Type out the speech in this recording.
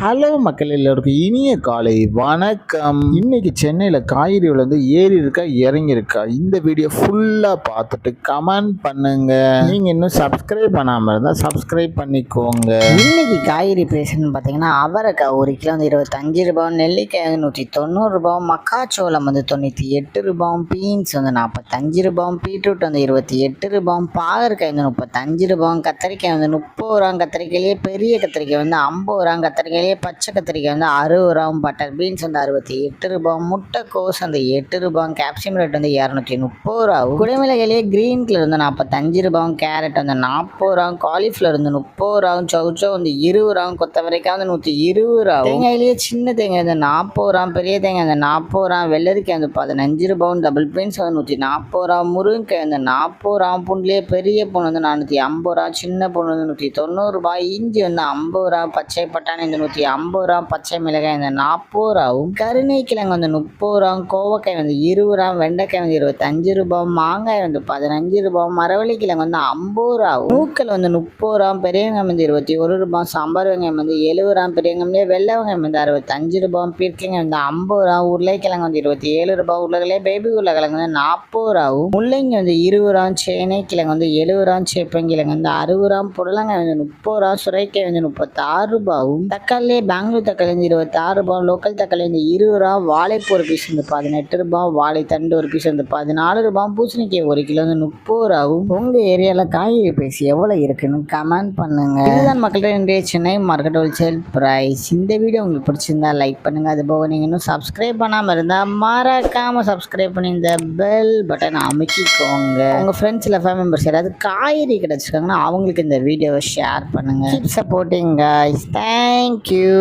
Hello மக்கள் எல்லோருக்கும் இனிய காலை வணக்கம். இன்னைக்கு சென்னையில் காய்கறி விலை வந்து ஏறி இருக்கா இறங்கி இருக்கா, இந்த வீடியோ ஃபுல்லாக பார்த்துட்டு கமெண்ட் பண்ணுங்க. நீங்கள் இன்னும் சப்ஸ்கிரைப் பண்ணாமல் இருந்தால் சப்ஸ்கிரைப் பண்ணிக்கோங்க. இன்னைக்கு காய்கறி பிரைஸ்ன்னு பார்த்தீங்கன்னா அவரைக்காய் 1 கிலோ வந்து 25 ரூபாய், நெல்லிக்காய் வந்து 190 ரூபாய், மக்காச்சோளம் வந்து 98 ரூபாய், பீன்ஸ் வந்து 45 ரூபாய், பீட்ரூட் வந்து 28 ரூபாய், பாகற்காய் வந்து 35 ரூபாய், கத்திரிக்காய் வந்து 30 ரூபாய், கத்திரிக்காயிலேயே பெரிய கத்திரிக்காய் வந்து 50 ரூபாய், கத்திரிக்காயிலேயே பச்சை கத்திரிக்காய் வந்து 60 ரூபாய், பட்டர் பீன்ஸ் வந்து 68 ரூபாய், முட்டைக்கோஸ் வந்து 8 ரூபாய், கேப்சியம் ரேட் வந்து 230 ரூபாய், குடைமிளகாயிலேயே கிரீன் கலர் வந்து 45 ரூபாய், கேரட் வந்து 40 ரூபாய், காலிஃப்ளவர் வந்து 30 ரூபாய், சௌச்சோ வந்து 20 ரூபாய், கொத்தவரைக்காய் வந்து 120 ரூபாய், தேங்காயிலேயே சின்ன தேங்காய் வந்து 40 ரூபாய், பெரிய தேங்காய் வந்து 40 ரூபாய், வெள்ளரிக்காய் வந்து 15 ரூபாய், டபுள் பீன்ஸ் வந்து 140 ரூபாய், முருங்கைக்காய் வந்து 40 ரூபாய், பூண்டுலேயே பெரிய பூண்டு வந்து 450 ரூபாய், சின்ன பூண்டு வந்து 190 ரூபாய், இஞ்சி வந்து 50 ரூபாய், பச்சை பட்டாணி வந்து 150 ரூபாய், பச்சை மிளகாய் வந்து 40 ரூபாயும், கருணைக்கிழங்கு வந்து 30 ரூபாய், கோவக்காய் வந்து 20 ரூபாய், வெண்டைக்காய் வந்து 25 ரூபாய், மாங்காய் வந்து 15 ரூபாய், மரவள்ளி கிழங்கு வந்து 50 ரூபாயும், நூக்கல் வந்து 30 ரூபாய், பெரிய வெங்காயம் வந்து 21 ரூபாய், சாம்பார் வெங்காயம் வந்து 70 ரூபாய், பெரிய வெங்காயம் வெள்ளை வெங்காயம் வந்து 65 ரூபாய், பீர்க்கிழங்கு வந்து 50 ரூபாய், உருளைக்கிழங்கு வந்து 27 ரூபாய், உருளைக்கிழங்கு பேபி உருளைக்கிழங்கு வந்து 40 ரூபாயும், முள்ளங்கி வந்து 20 ரூபாய், சேனை கிழங்கு வந்து 70 ரூபாய், சேப்பங்கிழங்கு வந்து 60 ரூபாய், புடலங்காய் வந்து 30 ரூபாய், சுரைக்காய் வந்து 36 ரூபாயும், தக்காளி பெங்களூர் தக்காளி வந்து 26 ரூபாய், லோக்கல் தக்காளி வந்து 20 ரூபாய், வாழைப்பூ ஒரு பீஸ் வந்து 18 ரூபாய், வாழைத்தண்டு ஒரு பீஸ் வந்து 14 ரூபாய், பூசணிக்காய் 1 கிலோ வந்து 30 ரூபாயும். உங்க ஏரியாவில் காய்கறி பிரைஸ் எவ்வளோ இருக்குன்னு கமெண்ட் பண்ணுங்க. இதுதான் மக்கள்கிட்ட இன்றைய சென்னை மார்க்கெட் ஹோல்சேல் பிரைஸ். இந்த வீடியோ உங்களுக்கு பிடிச்சிருந்தா லைக் பண்ணுங்க. அது போக நீங்க இன்னும் சப்ஸ்கிரைப் பண்ணாமல் இருந்தால் மறக்காம சப்ஸ்கிரைப் பண்ணி இந்த பெல் பட்டன் அமைக்கிக்கோங்க. உங்க ஃப்ரெண்ட்ஸ் இல்லை ஃபேமிலி மெம்பர்ஸ் யாராவது காய்கறி கிடைச்சிருக்காங்கன்னா அவங்களுக்கு இந்த வீடியோவை ஷேர் பண்ணுங்க. Keep supporting guys. Thank you.